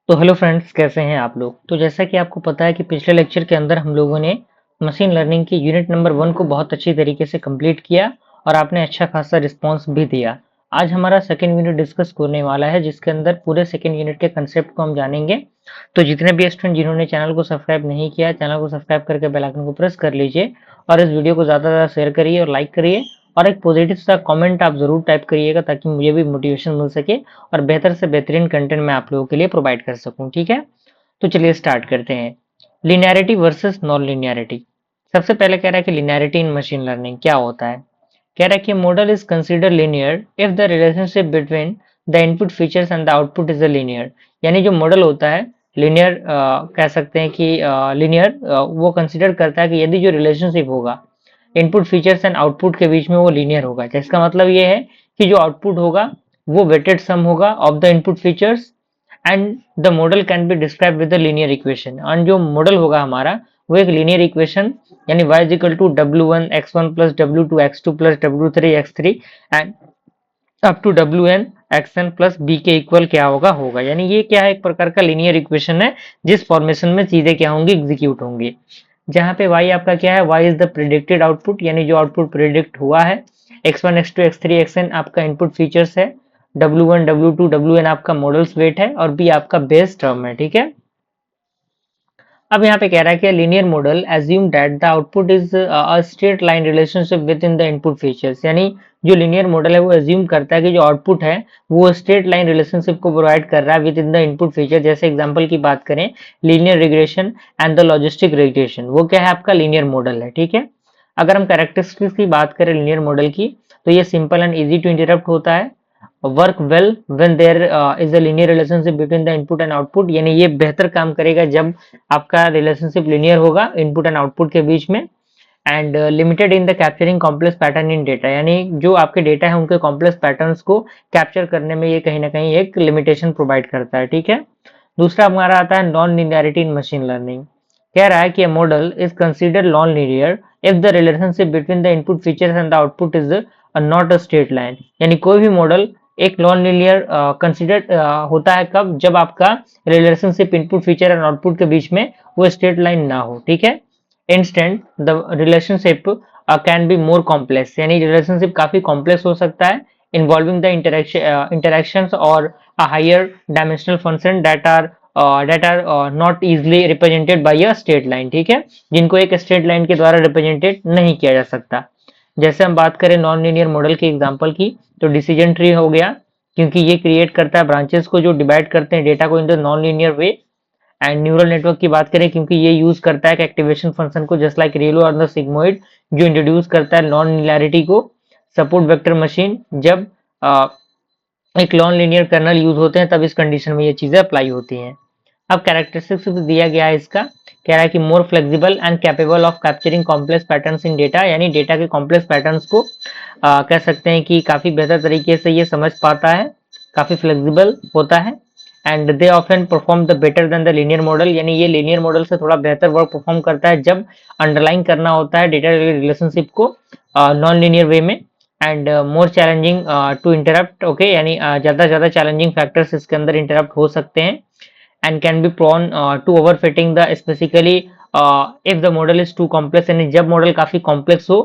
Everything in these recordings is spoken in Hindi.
तो हेलो फ्रेंड्स, कैसे हैं आप लोग। तो जैसा कि आपको पता है कि पिछले लेक्चर के अंदर हम लोगों ने मशीन लर्निंग की यूनिट नंबर 1 को बहुत अच्छी तरीके से कंप्लीट किया और आपने अच्छा खासा रिस्पांस भी दिया। आज हमारा सेकंड यूनिट डिस्कस होने वाला है, जिसके अंदर पूरे सेकंड यूनिट के कंसेप्ट को हम जानेंगे। तो जितने भी स्टूडेंट जिन्होंने चैनल को सब्सक्राइब नहीं किया, चैनल को सब्सक्राइब करके बेल आइकन को प्रेस कर लीजिए और इस वीडियो को ज़्यादा से ज़्यादा शेयर करिए और लाइक करिए और एक पॉजिटिव सा कमेंट आप ज़रूर टाइप करिएगा, ताकि मुझे भी मोटिवेशन मिल सके और बेहतर से बेहतरीन कंटेंट मैं आप लोगों के लिए प्रोवाइड कर सकूं। ठीक है, तो चलिए स्टार्ट करते हैं। Linearity versus non linearity. सबसे पहले कह रहा है कि लिनियरिटी इन मशीन लर्निंग क्या होता है। कह रहा है कि model is consider linear if the relationship between the input features and the output is a linear. यानी जो मॉडल होता है लिनियर, कह सकते हैं कि लिनियर वो कंसीडर करता है कि यदि जो रिलेशनशिप होगा इनपुट फीचर्स एंड आउटपुट के बीच में वो लीनियर होगा। जिसका मतलब ये है कि जो आउटपुट होगा वो वेटेड सम होगा of the input features and the model can be describe with the linear equation. और जो मॉडल होगा हमारा वो एक लीनियर इक्वेशन, यानी y is equal to w1 x1 plus w2 x2 plus w3 x3 and up to wn xn plus b के इक्वल क्या होगा। यानी ये क्या है, एक प्रकार का लीनियर इक्वेशन है जिस फॉर्मेशन में चीजें क्या होंगी, एग्जीक्यूट होंगी। जहां पे y आपका क्या है, y is the predicted output, यानी जो आउटपुट प्रिडिक्ट हुआ है। x1 x2 x3 xn आपका इनपुट फीचर्स है। w1 w2 wn आपका मॉडल्स वेट है और b आपका बेस टर्म है। ठीक है, अब यहाँ पे कह रहा है कि linear model assume that the output is a straight line relationship with in the input features. यानी जो लीनियर मॉडल है वो एज्यूम करता है कि जो आउटपुट है वो स्ट्रेट लाइन रिलेशनशिप को प्रोवाइड कर रहा है with in the input feature. जैसे एग्जांपल की बात करें, linear regression and the logistic regression, वो क्या है, आपका लीनियर मॉडल है। ठीक है, अगर हम कैरेक्टरिस्टिक्स की बात करें लीनियर मॉडल की, तो ये simple and easy to interpret होता है, work well when there is a linear relationship between the input and output. यानी ये बेहतर काम करेगा जब आपका रिलेशनशिप लीनियर होगा इनपुट एंड आउटपुट के बीच में। And limited in the capturing complex pattern in data, यानी जो आपके डेटा है उनके कॉम्प्लेक्स पैटर्न्स को कैप्चर करने में ये कहीं ना कहीं एक लिमिटेशन प्रोवाइड करता है। ठीक है, दूसरा हमारा आता है नॉन लिनियरिटी इन मशीन लर्निंग। कह रहा है कि model is consider non linear if the relationship between the input features and the output is not a straight line. यानी कोई भी मॉडल एक नॉन लीनियर कंसिडर होता है कब, जब आपका relationship input feature and output के बीच में वो स्ट्रेट लाइन ना हो। ठीक है, instant the relationship can be more complex, यानी रिलेशनशिप काफी कॉम्प्लेक्स हो सकता है, इन्वॉल्विंग द इंटरेक्शंस और a higher dimensional function that are not easily represented by a straight line। ठीक है, जिनको एक स्ट्रेट लाइन के द्वारा रिप्रेजेंटेड नहीं किया जा सकता। जैसे हम बात करें नॉन लीनियर मॉडल के एग्जांपल की, तो डिसीजन ट्री हो गया, क्योंकि ये क्रिएट करता है ब्रांचेस को जो डिवाइड करते हैं डेटा को in the non linear way. And neural network की बात करें, क्योंकि ये यूज करता है एक्टिवेशन फंक्शन को, जस्ट लाइक रेलो और द सिग्मोइड, जो इंट्रोड्यूस करता है नॉन लिनियरिटी को। सपोर्ट वेक्टर मशीन, जब एक नॉन लीनियर कर्नल यूज होते हैं तब इस कंडीशन में ये चीजें अप्लाई होती हैं। अब कैरेक्टरिस्टिक्स भी दिया गया है इसका। कह रहा है कि more flexible and capable of capturing complex patterns in data, यानी डेटा के कॉम्प्लेक्स पैटर्न्स को कह सकते हैं कि काफी बेहतर तरीके से ये समझ पाता है, काफी फ्लेक्सिबल होता है। And they often perform the better than the linear model, यानी ये लीनियर मॉडल से थोड़ा बेहतर वर्क परफॉर्म करता है जब अंडरलाइन करना होता है डेटा रिलेशनशिप को नॉन लीनियर वे में। And more challenging to interpret, okay, यानी ज़्यादा से ज़्यादा चैलेंजिंग फैक्टर्स इसके अंदर इंटरप्ट हो सकते हैं। And can be prone to over fitting the specifically if the model is too complex, यानी जब मॉडल काफ़ी कॉम्प्लेक्स हो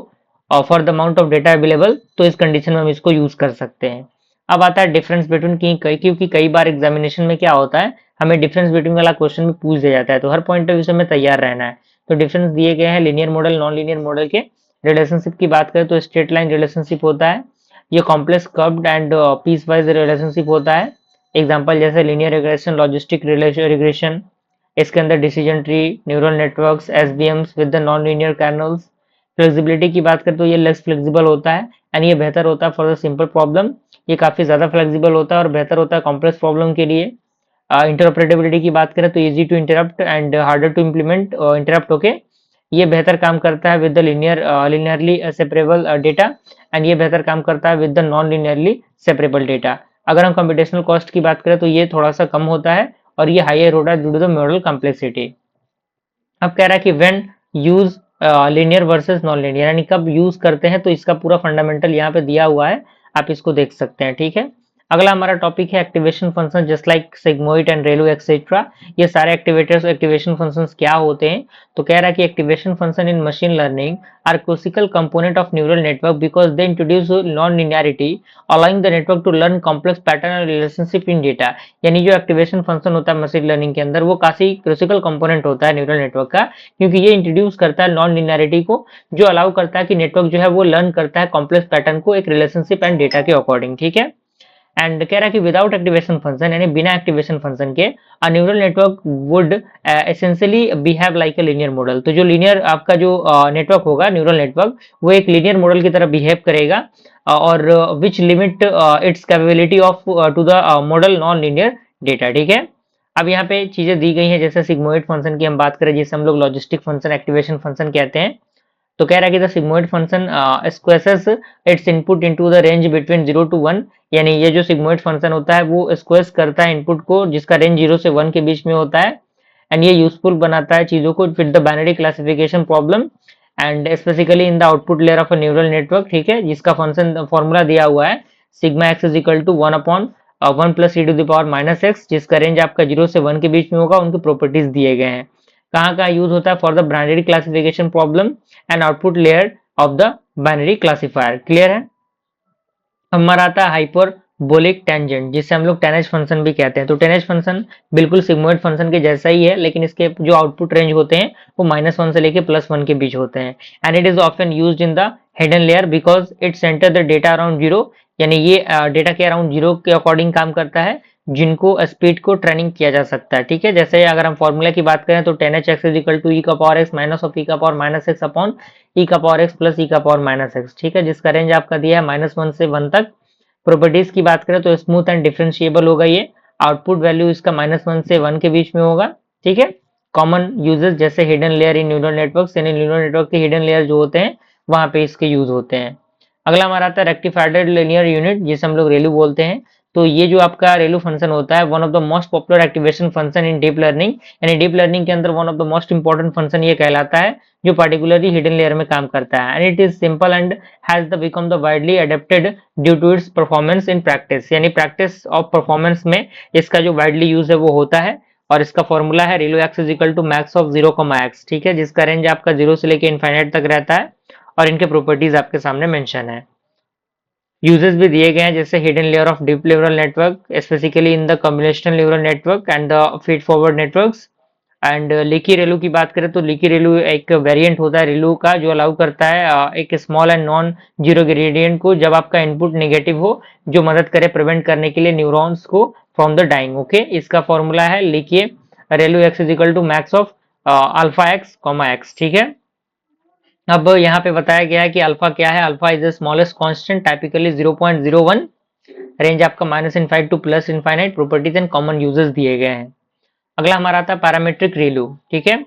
for the amount of data available, तो इस कंडीशन में हम इसको यूज कर सकते हैं। अब आता है डिफरेंस बिटवीन की, क्योंकि कई बार एग्जामिनेशन में क्या होता है, हमें डिफरेंस बिटवीन वाला क्वेश्चन भी पूछ दिया जाता है, तो हर पॉइंट ऑफ व्यू से हमें तैयार रहना है। तो डिफरेंस दिए गए हैं linear model non linear model के। रिलेशनशिप की बात करें तो स्ट्रेट लाइन रिलेशनशिप होता है, ये complex curved and piece wise relationship होता है। एग्जांपल जैसे लीनियर रिग्रेशन, लॉजिस्टिक रिग्रेशन, इसके अंदर decision tree, neural networks, SVMs with the non linear kernels. Flexibility की बात करें तो ये लेस फ्लेक्सिबल होता है एंड ये बेहतर होता है फॉर द सिंपल प्रॉब्लम। ये काफी ज्यादा फ्लेक्सिबल होता है और बेहतर होता है कॉम्प्लेक्स प्रॉब्लम के लिए। इंटरप्रेटेबिलिटी की बात करें तो easy to interpret and harder to implement interpret, okay. ये बेहतर काम करता है with the linearly separable data and ये बेहतर काम करता है with the non linearly separable data. अगर हम कंप्यूटेशनल कॉस्ट की बात करें तो ये थोड़ा सा कम होता है और ये हायर होता है due to the model complexity. अब कह रहा है कि when use linear versus non linear, यानी कब यूज करते हैं, तो इसका पूरा फंडामेंटल यहाँ पे दिया हुआ है, आप इसको देख सकते हैं। ठीक है, अगला हमारा टॉपिक है activation function just like sigmoid and रेलो एक्सेट्रा। ये सारे एक्टिवेटर्स एक्टिवेशन फंक्शंस क्या होते हैं? तो कह रहा है कि activation function in machine learning are crucial component of neural network because they introduce non linearity allowing the network to learn complex pattern and relationship in data. यानी जो एक्टिवेशन फंक्शन होता है मशीन लर्निंग के अंदर वो काफी क्रूसिकल कंपोनेंट होता है न्यूरल नेटवर्क का, क्योंकि ये इंट्रोड्यूस करता है नॉन लिनियरिटी को, जो अलाउ करता है कि नेटवर्क जो है वो लर्न करता है कॉम्प्लेक्स पैटर्न को एक रिलेशनशिप एंड डेटा के अकॉर्डिंग। ठीक है, एंड कह रहा है कि विदाउट एक्टिवेशन फंक्शन यानी बिना एक्टिवेशन फंक्शन के अ neural network would essentially behave like a linear model. तो जो लीनियर आपका जो नेटवर्क होगा न्यूरल नेटवर्क वो एक लीनियर मॉडल की तरह बिहेव करेगा और which limit its capability of to the model non linear data. ठीक है, अब यहाँ पे चीजें दी गई हैं जैसे सिग्मोइड फंक्शन की हम बात करें जिसे हम लोग लॉजिस्टिक फंक्शन एक्टिवेशन फंक्शन कहते हैं। तो कह रहा है कि the sigmoid function squashes its input into the range between 0 to 1। यानी ये जो सिग्मोइड फंक्शन होता है वो स्क्वेस करता है इनपुट को जिसका रेंज 0 से 1 के बीच में होता है, एंड ये यूजफुल बनाता है चीजों को fit the binary classification problem and specifically in the output layer of a neural network. ठीक है, जिसका फंक्शन फॉर्मूला दिया हुआ है sigma x is equal to 1 plus e to the power minus x, जिसका रेंज आपका 0 से 1 के बीच में होगा। उनके प्रॉपर्टीज दिए गए हैं। कहाँ कहाँ यूज होता है? For the binary classification problem and output layer of the binary classifier. Clear है? हमारा आता है हाइपरबोलिक टेंजेंट जिसे हम लोग टेनेज फंक्शन भी कहते हैं। तो टेनेज फंक्शन बिल्कुल सिग्मोइड फंक्शन के जैसा ही है, लेकिन इसके जो आउटपुट रेंज होते हैं वो -1 से लेके +1 के बीच होते हैं, and it is often used in the hidden layer because it centre the data around 0। यानी ये डेटा के अराउंड 0 के अकॉर्डिंग काम करता है जिनको स्पीड को ट्रेनिंग किया जा सकता है। ठीक है, जैसे अगर हम फॉर्मूला की बात करें तो 10h(x) इज इक्वल टू ई का पावर एक्स माइनस ऑफ ई का पावर माइनस एक्स अपॉन ई का पावर एक्स प्लस ई का पावर माइनस एक्स। ठीक है, जिसका रेंज आपका दिया है -1 से 1 तक। प्रॉपर्टीज की बात करें तो स्मूथ एंड डिफरेंशिएबल होगा ये, आउटपुट वैल्यू इसका -1 से 1 के बीच में होगा। ठीक है, कॉमन यूजेस जैसे hidden layer in neural network, यानी न्यूरल नेटवर्क के हिडन लेयर जो होते हैं वहां पे इसके यूज होते हैं। अगला हमारा आता है रेक्टिफाइड लिनियर यूनिट जिसे हम लोग रेलू बोलते हैं। तो ये जो आपका रेलू फंक्शन होता है one of the most popular activation function in deep learning, यानी डीप लर्निंग के अंदर one of the most important function ये कहलाता है जो पार्टिकुलरली हिडन लेयर में काम करता है, and it is simple and has the become the widely adapted due to its performance in practice. यानी प्रैक्टिस ऑफ परफॉर्मेंस में इसका जो वाइडली यूज है वो होता है, और इसका फॉर्मूला है ReLU x is equal to max of 0, ठीक है, जिसका रेंज आपका 0 से लेके इनफाइनाइट तक रहता है, और इनके प्रॉपर्टीज आपके सामने मेंशन है। यूजेस भी दिए गए हैं जैसे hidden layer of deep neural network specifically in the combinational neural network and the feed forward networks. And leaky ReLU की बात करें तो लीकी रेलू एक वेरिएंट होता है रेलू का जो अलाउ करता है एक small and non zero gradient को जब आपका इनपुट नेगेटिव हो, जो मदद करे प्रिवेंट करने के लिए न्यूरॉन्स को फ्रॉम द डाइंग। ओके, इसका फॉर्मूला है लिखिए ReLU x is equal to max of alpha x comma x. ठीक है, अब यहाँ पे बताया गया है कि अल्फा क्या है? Alpha is the smallest constant typically 0.01, range आपका -∞ to plus infinite. Properties and common uses दिए गए हैं। अगला हमारा आता है पैरामीट्रिक रेलू। ठीक है,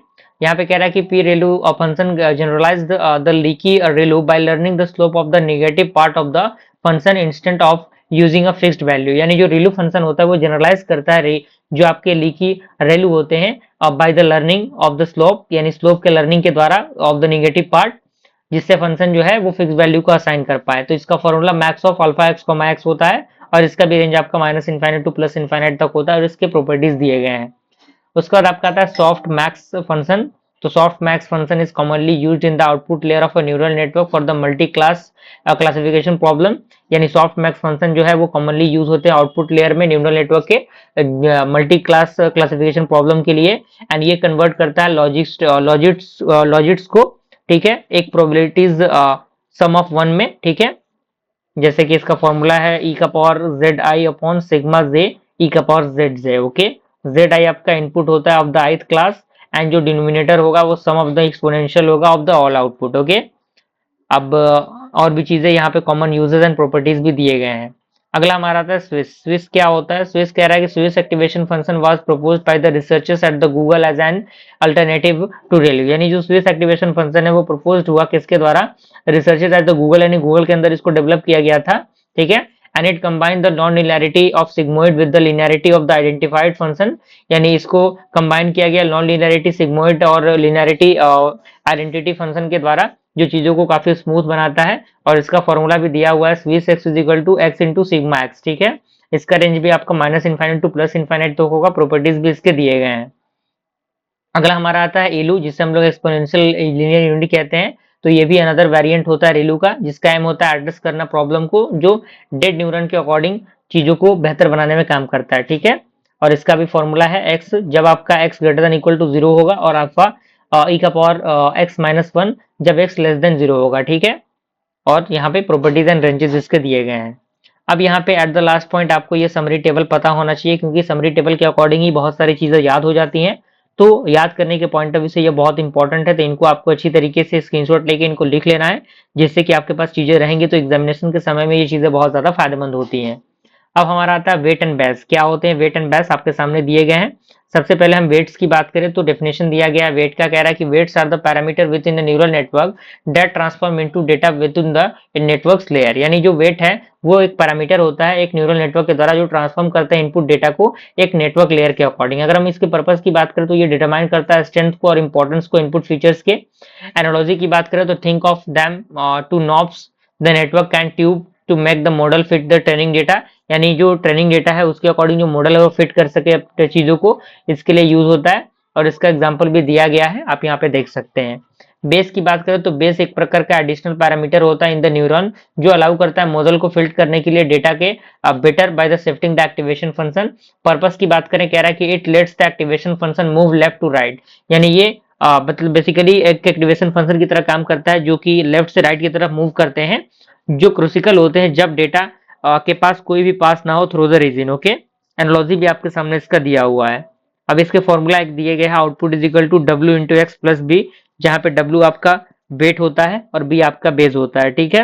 यहाँ पे कह रहा है कि P ReLU function generalize the leaky ReLU by learning the slope of the negative part of the function instead of using a fixed value. यानी जो रेलू फंक्शन होता है वो जनरलाइज करता है जो आपके लीकी रेलू होते हैं by the learning of the slope, यानी स्लोप के लर्निंग के द्वारा ऑफ द नेगेटिव पार्ट, जिससे फंक्शन जो है वो फिक्स वैल्यू को असाइन कर पाए। तो इसका formula max of alpha x comma x होता है, और इसका भी रेंज आपका -∞ टू प्लस इनफाइनाइट तक होता है, और इसके प्रॉपर्टीज दिए गए हैं। उसके बाद आपका आता है सॉफ्ट मैक्स फंक्शन। तो soft max function is commonly used in the output layer of a neural network for the multi class classification problem. यानी सॉफ्ट मैक्स फंक्शन जो है वो कॉमनली यूज होते हैं आउटपुट लेयर में न्यूरल नेटवर्क के मल्टी क्लास क्लासिफिकेशन प्रॉब्लम के लिए, एंड ये कन्वर्ट करता है लॉजिट्स को, ठीक है, एक प्रोबेबिलिटीज सम ऑफ 1 में। ठीक है, जैसे कि इसका फॉर्मूला है ई का power z i upon sigma j e का power z j. Okay, z i आपका इनपुट होता है of the ith class, and जो डिनोमिनेटर होगा वो सम ऑफ द एक्सपोनेंशियल होगा of the all output. Okay, अब और भी चीजें यहाँ पे कॉमन यूजेस एंड प्रॉपर्टीज भी दिए गए हैं। अगला हमारा आता है स्विस। स्विस क्या होता है? स्विस कह रहा है कि swish activation function was proposed by the researchers at the Google as an alternative to ReLU. यानी जो स्विस एक्टिवेशन फंक्शन है वो प्रपोज्ड हुआ किसके द्वारा? रिसर्चर्स एट द गूगल, यानी गूगल के अंदर इसको डेवलप किया गया था। ठीक है, and it combine the non linearity of sigmoid with the linearity of the identified function. यानी इसको कंबाइन किया गया नॉन लिनियरिटी सिग्मोइड और लिनियरिटी आइडेंटिटी फंक्शन के द्वारा, जो चीजों को काफी स्मूथ बनाता है, और इसका फॉर्मूला भी दिया हुआ है swish x is equal to x into sigma x. ठीक है, इसका रेंज भी आपका minus infinite to plus infinite तो होगा, प्रॉपर्टीज भी इसके दिए गए हैं। अगला हमारा आता है एलू, जिसे हम लोग एक्सपोनेंशियल लीनियर यूनिटी कहते हैं। तो ये भी अनदर वेरिएंट होता है रेलू का, जिसका एम होता है एड्रेस करना प्रॉब्लम को, जो डेड न्यूरन के अकॉर्डिंग चीजों को बेहतर बनाने में काम करता है, ठीक है। और इसका भी फॉर्मूला है एक्स, जब आपका x greater than equal to zero होगा, और आपका ई का पावर एक्स माइनस वन जब एक्स लेस देन जीरो होगा, ठीक है। और यहाँ पे प्रॉपर्टीज एंड रेंजेस इसके दिए गए हैं। अब यहाँ पे एट द लास्ट पॉइंट आपको ये समरी टेबल पता होना चाहिए, क्योंकि समरी टेबल के अकॉर्डिंग ही बहुत सारी चीजें याद हो जाती हैं। तो याद करने के पॉइंट ऑफ व्यू से ये बहुत इंपॉर्टेंट है, तो इनको आपको अच्छी तरीके से स्क्रीनशॉट लेके इनको लिख लेना है, जिससे कि आपके पास चीजें रहेंगी तो एग्जामिनेशन के समय में ये चीजें बहुत ज्यादा फायदेमंद होती हैं। अब हमारा आता है वेट एंड बैस। क्या होते हैं वेट एंड बैस, आपके सामने दिए गए हैं। सबसे पहले हम वेट्स की बात करें तो डेफिनेशन दिया गया है वेट का, कह रहा है कि weights are the parameter within the neural network that transform into data within the network layer. यानी जो वेट है वो एक पैरामीटर होता है एक न्यूरल नेटवर्क के द्वारा, जो ट्रांसफॉर्म करता है इनपुट डेटा को एक नेटवर्क लेयर के अकॉर्डिंग। अगर हम इसके पर्पस की बात करें तो ये डिटरमाइन करता है स्ट्रेंथ को और इंपॉर्टेंस को इनपुट फीचर्स के। एनालॉजी की बात करें तो think of them to knobs the network can tune to make the model fit the training data. यानी जो ट्रेनिंग डेटा है उसके अकॉर्डिंग जो मॉडल है वो फिट कर सके अपने चीजों को, इसके लिए यूज होता है। और इसका एग्जांपल भी दिया गया है, आप यहाँ पे देख सकते हैं। बेस की बात करें तो बेस एक प्रकार का एडिशनल पैरामीटर होता है इन द न्यूरॉन, जो अलाउ करता है मॉडल को फिल्ट करने के लिए डेटा के better by the shifting the activation function. Purpose की बात करें, कह रहा है कि it lets the activation function move left to right. यानी ये मतलब बेसिकली एक एक्टिवेशन फंक्शन की तरह काम करता है, जो कि लेफ्ट से राइट की तरफ मूव करते हैं, जो क्रूसिकल होते हैं जब डेटा के पास कोई भी पास ना हो through the region, okay. Analogy भी आपके सामने इसका दिया हुआ है। अब इसके फॉर्मूला एक दिए गए हैं, output is equal to W into x plus b, जहां पे डब्ल्यू आपका वेट होता है और बी आपका बेस होता है, ठीक है।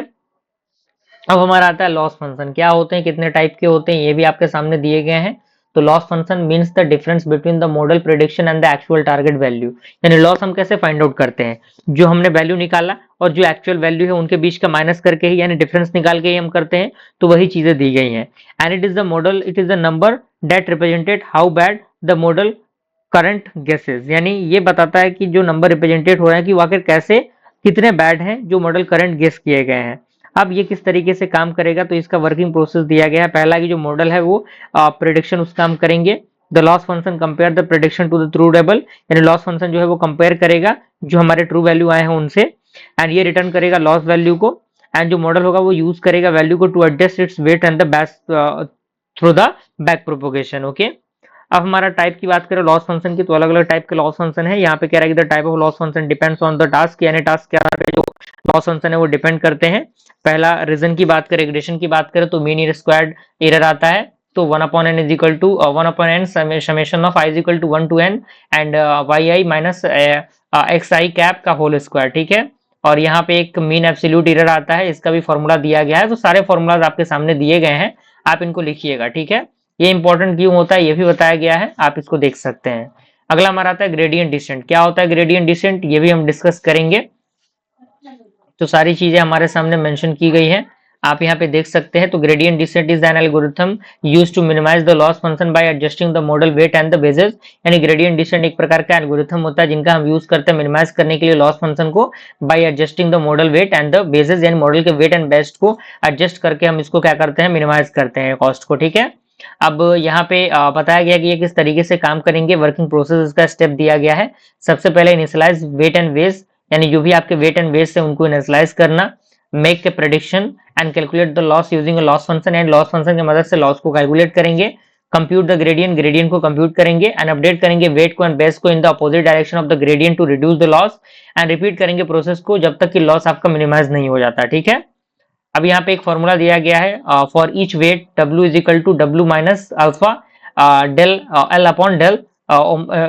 अब हमारा आता है लॉस फंक्शन। क्या होते हैं, कितने टाइप के होते हैं, ये भी आपके सामने दिए गए हैं। तो loss function means the difference between the model prediction and the actual target value. यानी लॉस हम कैसे फाइंड आउट करते हैं, जो हमने वैल्यू निकाला और जो एक्चुअल वैल्यू है उनके बीच का माइनस करके ही, यानी डिफरेंस निकाल के ही हम करते हैं। तो वही चीजें दी गई हैं। And it is the model, it is the number that represented how bad the model current guesses. यानी ये बताता है कि जो नंबर रिप्रेजेंटेड हो रहे हैं कि वो आखिर कैसे कितने बैड हैं जो मॉडल करंट गेस किए गए हैं। अब ये किस तरीके से काम करेगा, तो इसका वर्किंग प्रोसेस दिया गया है। पहला की जो मॉडल है वो प्रेडिक्शन उस काम करेंगे। The loss function compare the prediction to the true table. यानी लॉस फंक्शन जो है वो कंपेयर करेगा जो हमारे ट्रू वैल्यू आए हैं उनसे, एंड ये रिटर्न करेगा लॉस वैल्यू को। एंड जो मॉडल होगा वो यूज करेगा वैल्यू को to adjust its weight and the best through the back propagation, okay. अब हमारा टाइप की बात करें लॉस फंक्शन की, तो अलग अलग टाइप के लॉस फंक्शन है। यहाँ पे कह रहा है कि the type of loss function depends on the task. यानी टास्क क्या है, जो लॉस फंक्शन है वो डिपेंड करते हैं। पहला रीजन की बात करें, रिग्रेशन की बात करें तो मीन स्क्वायर्ड एरर आता है। तो 1 upon n is equal to 1 upon n summation of i is equal to 1 to n and y i minus x i cap का होल स्क्वायर, ठीक है। और यहाँ पे एक मीन एब्सोल्यूट एरर आता है, इसका भी फॉर्मूला दिया गया है। तो सारे फॉर्मूलाज आपके सामने दिए गए हैं, आप इनको लिखिएगा, ठीक है। ये इंपॉर्टेंट क्यों होता है ये भी बताया गया है, आप इसको देख सकते हैं। अगला हमारा आता है ग्रेडियंट डिसेंट। क्या होता है ग्रेडियंट डिसेंट, ये भी हम डिस्कस करेंगे। तो सारी चीजें हमारे सामने मेंशन की गई हैं, आप यहाँ पे देख सकते हैं। तो gradient descent is an algorithm used to minimize the loss function by adjusting the model weight and the basis. यानी ग्रेडियंट डिसेंट एक प्रकार का एल्गोरिथम होता है जिनका हम यूज करते हैं मिनिमाइज करने के लिए लॉस फंक्शन को, by adjusting the model weight and the basis. यानी मॉडल के वेट एंड बेस्ट को एडजस्ट करके हम इसको क्या करते हैं, मिनिमाइज करते हैं कॉस्ट को, ठीक है। अब यहाँ पे बताया गया कि ये किस तरीके से काम करेंगे, वर्किंग प्रोसेस इसका स्टेप दिया गया है। सबसे पहले इनिशियलाइज वेट एंड बेस, यानी जो भी आपके वेट एंड बेस है उनको इनिशियलाइज करना। Make a prediction and calculate the loss using a loss function, and loss function की मदद से लॉस को कैलकुलेट करेंगे। कंप्यूट द ग्रेडियंट, ग्रेडियंट को कंप्यूट करेंगे एंड अपडेट करेंगे वेट को एंड बेस को in the opposite direction of the gradient to reduce the loss, and repeat करेंगे प्रोसेस को जब तक कि लॉस आपका मिनिमाइज नहीं हो जाता, ठीक है। अब यहाँ पे एक फॉर्मूला दिया गया है for each weight W is equal to W minus alpha del L upon del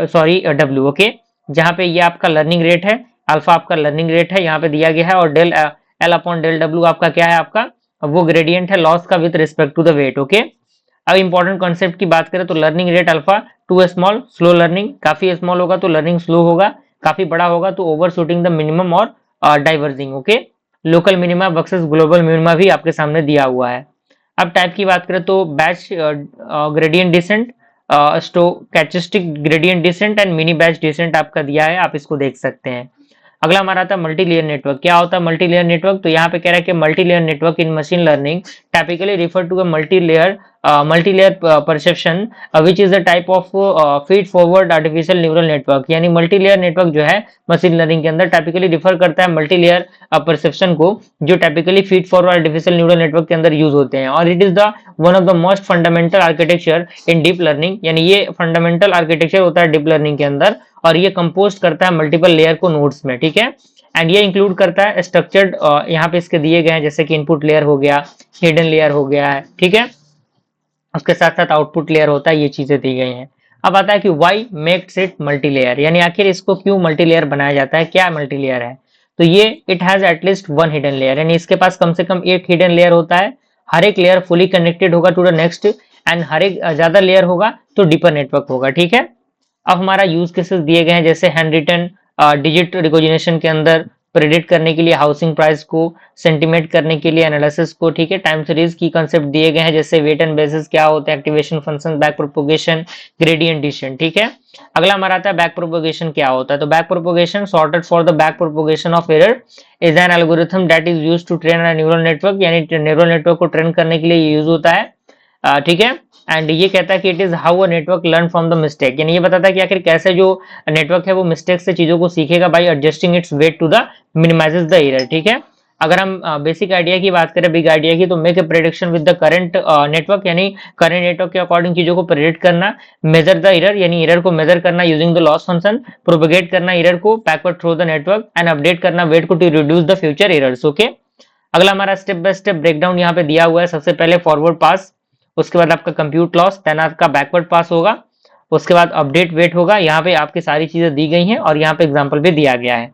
sorry W, okay. जहाँ पे ये आपका लर्निंग रेट है, अल्फा आपका लर्निंग रेट है यहाँ पे दिया गया है, और del L upon del W आपका क्या है, आपका वो ग्रेडियंट है लॉस का with respect to the weight, okay. अब इंपॉर्टेंट कॉन्सेप्ट की बात करें तो learning rate alpha too small slow learning, काफी स्मॉल होगा तो लर्निंग स्लो होगा, काफी बड़ा होगा तो ओवर शूटिंग द मिनिमम और diverging, okay. Local minima versus global minima भी आपके सामने दिया हुआ है। अब टाइप की बात करें तो batch gradient descent, stochastic gradient descent and mini batch descent आपका दिया है, आप इसको देख सकते हैं। अगला हमारा आता है मल्टी लेयर नेटवर्क। क्या होता है मल्टी लेयर नेटवर्क, तो यहाँ पे कह रहा है कि multi layer network in machine learning typically refer to a multi layer multilayer perception which is the type of feed forward artificial neural network. यानी मल्टीलेयर नेटवर्क जो है मशीन लर्निंग के अंदर टाइपिकली डिफर करता है मल्टीलेयर परसेप्शन को, जो typically feed forward artificial neural network के अंदर यूज होते हैं। और it is the one of the most fundamental architecture in deep learning. यानी ये फंडामेंटल आर्किटेक्चर होता है डीप लर्निंग के अंदर, और ये कंपोज करता है मल्टीपल लेयर को नोड्स में, ठीक है। एंड ये इंक्लूड करता है स्ट्रक्चर्ड, यहाँ पे इसके दिए गए हैं जैसे कि इनपुट लेयर हो गया, हिडन लेयर हो गया है, ठीक है। उसके साथ साथ आउटपुट लेयर होता है, ये चीजें दी गई हैं। अब आता है कि वाई मेक्स इट मल्टीलेयर, यानी आखिर इसको क्यों मल्टीलेयर बनाया जाता है, क्या मल्टीलेयर है। तो ये it has at least one hidden layer, यानी इसके पास कम से कम एक हिडन लेयर होता है। हर एक लेयर फुली कनेक्टेड होगा टू द नेक्स्ट, एंड हर एक ज्यादा लेयर होगा तो डीपर नेटवर्क होगा, ठीक है। अब हमारा यूज केसेस दिए गए हैं जैसे हैंड रिटन डिजिट रिकॉग्निशन के अंदर प्रेडिक्ट करने के लिए हाउसिंग प्राइस को, सेंटिमेट करने के लिए एनालिसिस को, ठीक है। टाइम सीरीज की कंसेप्ट दिए गए हैं जैसे वेट एंड बेसिस क्या होते हैं, activation function, back propagation, gradient distance, ठीक है। अगला हमारा आता है बैक प्रोपोगेशन क्या होता है। तो back propagation sorted for the back propagation of error is an algorithm that is used to train a neural network, यानी न्यूरल नेटवर्क को ट्रेन करने के लिए यूज होता है, ठीक है। एंड ये कहता है कि it is how a network learn from the mistake, यानी ये बताता है कि आखिर कैसे जो नेटवर्क है वो मिस्टेक से चीजों को सीखेगा by adjusting its weight to the minimizes the error, ठीक है। अगर हम बेसिक आइडिया की बात करें, बिग आइडिया की, तो make a prediction with the current network, यानी करंट नेटवर्क के अकॉर्डिंग चीजों को प्रेडिक्ट करना, मेजर द एरर, यानी एरर को मेजर करना using the loss function, propagate करना एरर को backward through the network, and update करना वेट को to reduce the future errors, okay. अगला हमारा स्टेप बाय स्टेप ब्रेकडाउन यहाँ पे दिया हुआ है। सबसे पहले फॉरवर्ड पास, उसके बाद आपका कंप्यूट लॉस, देन आपका बैकवर्ड पास होगा, उसके बाद अपडेट वेट होगा। यहाँ पे आपकी सारी चीजें दी गई हैं और यहाँ पे एग्जांपल भी दिया गया है।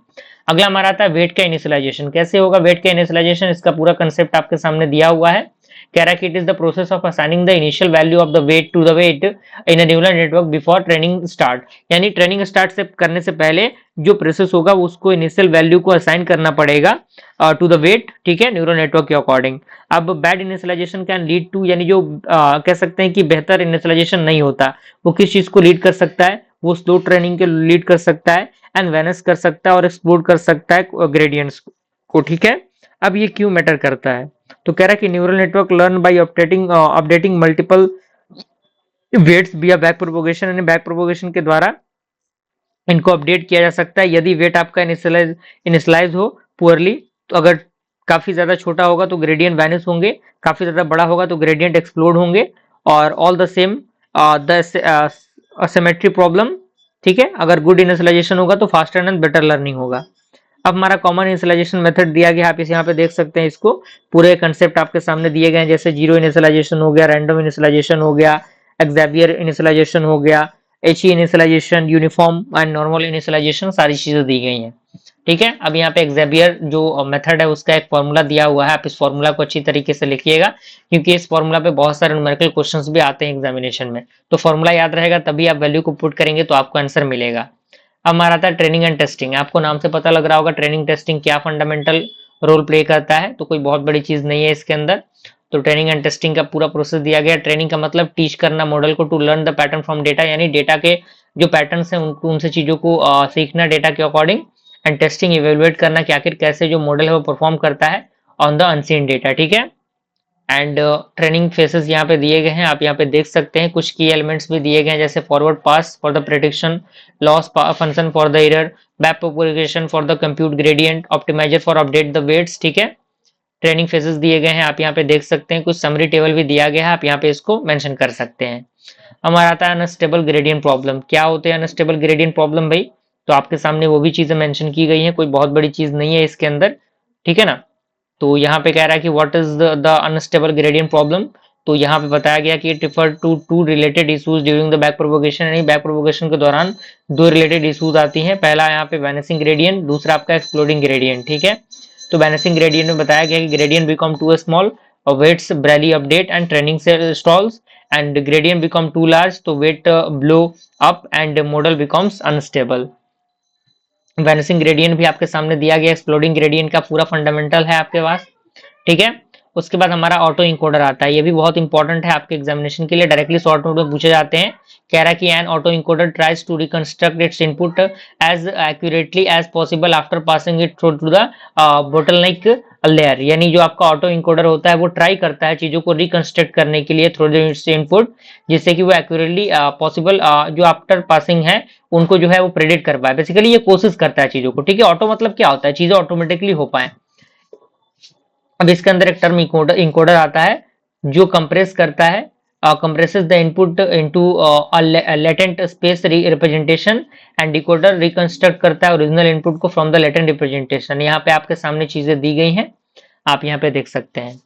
अगला हमारा आता है वेट का इनिशियलाइजेशन। कैसे होगा वेट का इनिशियलाइजेशन, इसका पूरा कंसेप्ट आपके सामने दिया हुआ है। कह रहा है कि it is the process of assigning the initial value of the weight to the weight in a neural network before training start, यानी ट्रेनिंग स्टार्ट से करने से पहले जो प्रोसेस होगा उसको इनिशियल वैल्यू को असाइन करना पड़ेगा टू द वेट, ठीक है, न्यूरल नेटवर्क के अकॉर्डिंग। अब bad initialization can lead to, यानी जो कह सकते हैं कि बेहतर इनिशियलाइजेशन नहीं होता, वो किस चीज को लीड कर सकता है, वो स्लो ट्रेनिंग के लीड कर सकता है, एंड वेनिस कर सकता है और एक्सप्लोड कर सकता है ग्रेडियंट्स को, ठीक है। अब ये क्यों मैटर करता है, तो कह रहा है कि neural network learn by updating multiple weights via back propagation, यानी बैक प्रोपोगेशन के द्वारा इनको अपडेट किया जा सकता है। यदि वेट आपका इनिशियलाइज हो पुअरली, तो अगर काफी ज्यादा छोटा होगा तो ग्रेडियंट वैनिश होंगे, काफी ज्यादा बड़ा होगा तो ग्रेडियंट एक्सप्लोड होंगे, और all the same the asymmetry problem, ठीक है। अगर गुड इनिशियलाइजेशन होगा तो फास्टर एंड बेटर लर्निंग होगा। अब हमारा कॉमन इनिशियलाइजेशन मेथड दिया गया, आप इस यहाँ पे देख सकते हैं, इसको पूरे कंसेप्ट आपके सामने दिए गए हैं, जैसे जीरो इनिशियलाइजेशन हो गया, रैंडम इनिशियलाइजेशन हो गया, एक्सेवियर इनिशियलाइजेशन हो गया, H E initialization, uniform and normal initialization, सारी चीजें दी गई हैं, ठीक है। अब यहाँ पे एक्सेवियर जो मेथड है उसका एक फॉर्मूला दिया हुआ है, आप इस फॉर्मूला को अच्छी तरीके से लिखिएगा, क्योंकि इस फॉर्मूला पे बहुत सारे न्यूमेरिकल क्वेश्चंस भी आते हैं एग्जामिनेशन में। तो फॉर्मूला याद रहेगा तभी आप वैल्यू को पुट करेंगे तो आपको आंसर मिलेगा। अब हमारा आता है ट्रेनिंग एंड टेस्टिंग। आपको नाम से पता लग रहा होगा ट्रेनिंग टेस्टिंग क्या फंडामेंटल रोल प्ले करता है, तो कोई बहुत बड़ी चीज नहीं है इसके अंदर। तो ट्रेनिंग एंड टेस्टिंग का पूरा प्रोसेस दिया गया। ट्रेनिंग का मतलब टीच करना मॉडल को to learn the pattern from data, यानी डेटा के जो पैटर्न है उनको, उनसे चीजों को सीखना डेटा के अकॉर्डिंग। एंड टेस्टिंग इवेलुएट करना कि आखिर कैसे जो मॉडल है वो परफॉर्म करता है ऑन द अनसीन डेटा, ठीक है। एंड ट्रेनिंग फेसेस यहाँ पे दिए गए हैं, आप यहाँ पे देख सकते हैं, कुछ की एलिमेंट्स भी दिए गए हैं जैसे forward pass for the prediction, loss function for the error, back propagation for the compute gradient, optimizer for update the weights, ठीक है। ट्रेनिंग फेसेस दिए गए हैं, आप यहाँ पे देख सकते हैं, कुछ समरी टेबल भी दिया गया है, आप यहाँ पे इसको मेंशन कर सकते हैं। हमारा आता है अनस्टेबल ग्रेडियंट प्रॉब्लम। क्या होते हैं अनस्टेबल ग्रेडियंट प्रॉब्लम भाई, तो आपके सामने वो भी चीजें मेंशन की गई हैं, कोई बहुत बड़ी चीज नहीं है इसके अंदर, ठीक है ना। तो यहाँ पे कह रहा है कि what is the unstable gradient problem, तो यहाँ पे बताया गया कि it refer to two related issues during the back propagation, यानी बैक प्रोपोगेशन के दौरान दो रिलेटेड इश्यूज आती हैं। पहला यहाँ पे वैनिसिंग ग्रेडियंट, दूसरा आपका एक्सप्लोडिंग ग्रेडियंट, ठीक है। तो वैनिसिंग ग्रेडियंट में बताया गया कि ग्रेडियंट बिकम टू स्मॉल और weights barely update and training से stalls, and gradient become too large तो weight blow up and model becomes unstable. Vanishing gradient भी आपके सामने दिया गया, एक्सप्लोडिंग ग्रेडियंट का पूरा फंडामेंटल है आपके पास, ठीक है। उसके बाद हमारा ऑटो इंकोडर आता है, ये भी बहुत इंपॉर्टेंट है आपके एग्जामिनेशन के लिए, डायरेक्टली शॉर्ट नोट में पूछे जाते हैं कह रहा है कि an auto encoder tries to reconstruct its input as accurately as possible after passing it through to the bottleneck layer. यानी जो आपका ऑटो इनकोडर होता है वो ट्राई करता है चीजों को रिकंस्ट्रक्ट करने के लिए थ्रू इट्स इनपुट, जिससे कि वो एक्यूरेटली पॉसिबल जो आफ्टर पासिंग है उनको जो है वो प्रेडिक्ट कर पाए। बेसिकली ये कोशिश करता है चीजों को, ठीक है। ऑटो मतलब क्या होता है, चीजें ऑटोमेटिकली हो पाए। अब इसके अंदर एक टर्म इनकोडर आता है जो कंप्रेस करता है, compresses the input into a latent space representation and decoder reconstruct करता है ओरिजिनल इनपुट को फ्रॉम द latent representation। यहाँ पे आपके सामने चीजें दी गई हैं, आप यहाँ पे देख सकते हैं।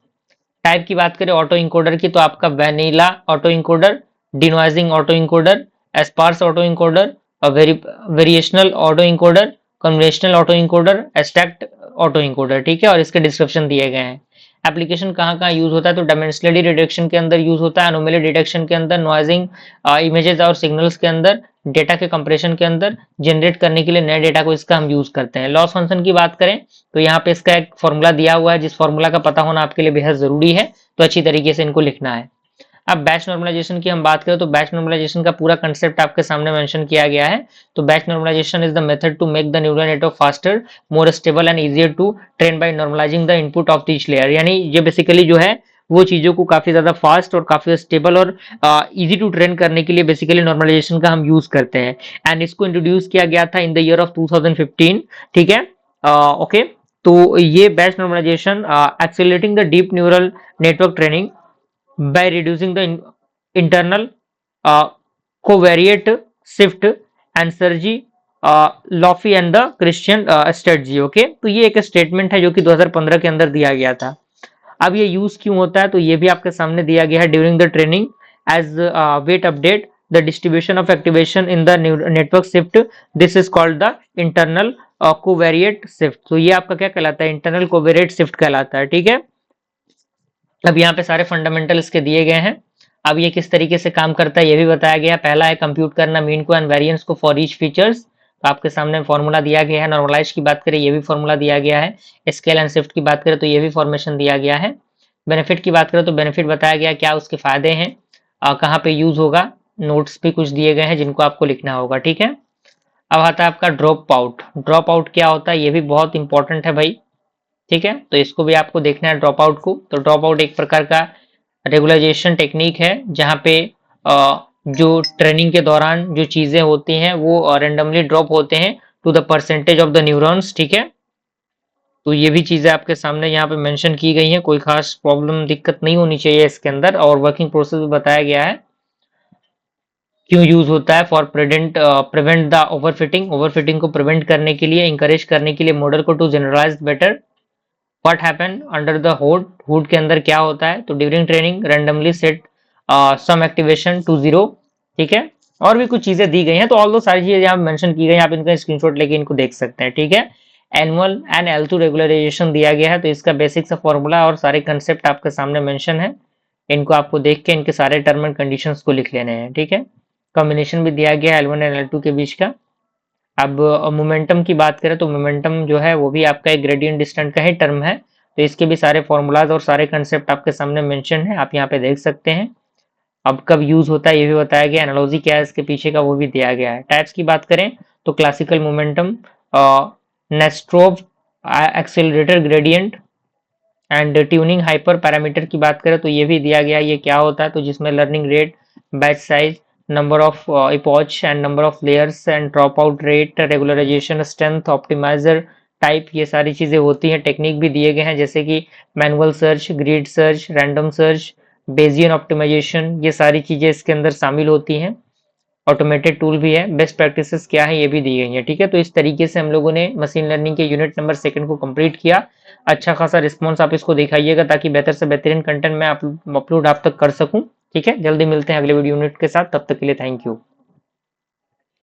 टाइप की बात करें ऑटो इनकोडर की, तो आपका vanilla autoencoder, denoising autoencoder, sparse autoencoder, variational autoencoder, conventional autoencoder, extract autoencoder, ठीक है। और इसके डिस्क्रिप्शन दिए गए हैं। एप्लीकेशन कहाँ कहाँ यूज होता है, तो डायमेंशनलिटी डिटेक्शन के अंदर यूज होता है, एनोमली डिटेक्शन के अंदर, नॉइजिंग इमेजेस और सिग्नल्स के अंदर, डेटा के कंप्रेशन के अंदर, जनरेट करने के लिए नए डेटा को इसका हम यूज करते हैं। लॉस फंक्शन की बात करें तो यहाँ पे इसका एक फॉर्मूला दिया हुआ है, जिस फॉर्मूला का पता होना आपके लिए बेहद जरूरी है, तो अच्छी तरीके से इनको लिखना है। अब बैच नॉर्मलाइजेशन की हम बात करें तो बैच नॉर्मलाइजेशन का पूरा कंसेप्ट आपके सामने मेंशन किया गया है। तो batch normalization is the method to make the neural network faster, more stable and easier to train by normalizing the input of each layer. यानी ये बेसिकली जो है वो चीजों को काफी ज्यादा फास्ट और काफी स्टेबल और इजी टू ट्रेन करने के लिए बेसिकली नॉर्मलाइजेशन का हम यूज करते हैं। एंड इसको इंट्रोड्यूस किया गया था इन द ईयर ऑफ 2015, ठीक है। ओके, तो ये batch normalization accelerating the deep neural network training by reducing the internal covariate shift and Sergi Ioffe and the Christian स्ट्रेटजी। ओके, तो ये एक स्टेटमेंट है जो कि 2015 के अंदर दिया गया था। अब ये यूज क्यों होता है, तो ये भी आपके सामने दिया गया है। During the training as weight update the distribution of activation in the network shift, this is called the internal covariate shift. तो ये आपका क्या कहलाता है, इंटरनल कोवेरिएट शिफ्ट कहलाता है, ठीक है। अब यहाँ पे सारे फंडामेंटल इसके दिए गए हैं। अब ये किस तरीके से काम करता है ये भी बताया गया। पहला है कंप्यूट करना मीन को एंड वेरिएंस को फॉर ईच फीचर्स, आपके सामने फॉर्मूला दिया गया है। नॉर्मलाइज की बात करें ये भी फॉर्मूला दिया गया है। स्केल एंड शिफ्ट की बात करें तो ये भी फॉर्मेशन दिया गया है। बेनिफिट की बात करें तो बेनिफिट बताया गया क्या उसके फायदे हैं, कहाँ पे यूज होगा, नोट्स भी कुछ दिए गए हैं जिनको आपको लिखना होगा, ठीक है। अब आता है आपका ड्रॉप आउट। ड्रॉप आउट क्या होता है ये भी बहुत इंपॉर्टेंट है भाई, ठीक है। तो इसको भी आपको देखना है ड्रॉप आउट को। तो ड्रॉप आउट एक प्रकार का रेगुलराइजेशन टेक्निक है जहाँ पे जो ट्रेनिंग के दौरान जो चीजें होती हैं वो रेंडमली ड्रॉप होते हैं to the percentage of the neurons, ठीक है। तो ये भी चीजें आपके सामने यहाँ पे मेंशन की गई हैं, कोई खास प्रॉब्लम दिक्कत नहीं होनी चाहिए इसके अंदर। और वर्किंग प्रोसेस भी बताया गया है क्यों यूज होता है, for prevent the overfitting, overfitting को प्रिवेंट करने के लिए, इंकरेज करने के लिए मॉडल को to generalize better. What happen under the hood, hood के अंदर क्या होता है, तो during training randomly set some activation to 0, ठीक है। और भी कुछ चीजें दी गई हैं, तो ऑल दो सारी चीजें यहाँ मेंशन की गई, आप इनका स्क्रीनशॉट लेके इनको देख सकते हैं, ठीक है। एनुअल एंड L2 रेगुलराइजेशन दिया गया है, तो इसका बेसिक सा फॉर्मूला और सारे कंसेप्ट आपके सामने मेंशन है। इनको आपको देख के इनके सारे टर्म एंड कंडीशंस को लिख लेने हैं, ठीक है। कॉम्बिनेशन भी दिया गया है L1 एंड L2 के बीच का। अब मोमेंटम की बात करें तो मोमेंटम जो है वो भी आपका एक ग्रेडियंट डिस्टेंट का ही टर्म है। तो इसके भी सारे फॉर्मूलाज और सारे कंसेप्ट आपके सामने मेंशन है, आप यहाँ पे देख सकते हैं। अब कब यूज होता है ये भी बताया गया, एनालॉजी क्या है इसके पीछे का वो भी दिया गया है। टाइप्स की बात करें तो classical momentum, Nesterov accelerator gradient and tuning hyper parameter की बात करें तो ये भी दिया गया है ये क्या होता है, तो जिसमें learning rate, batch size, number of epoch and number of layers and drop out rate, regularization strength, optimizer type, ये सारी चीजें होती हैं। टेक्निक भी दिए गए हैं जैसे कि manual search, grid search, random search, Bayesian optimization, ये सारी चीजें इसके अंदर शामिल होती हैं। ऑटोमेटेड टूल भी है। बेस्ट प्रैक्टिसेस क्या है ये भी दी गई है, ठीक है। तो इस तरीके से हम लोगों ने मशीन लर्निंग के यूनिट नंबर 2 को कंप्लीट किया। अच्छा खासा रिस्पॉन्स आप इसको दिखाइएगा ताकि बेहतर से बेहतरीन कंटेंट मैं अपलोड आप तक कर सकूं, ठीक है। जल्दी मिलते हैं अगले वीडियो यूनिट के साथ, तब तक के लिए थैंक यू।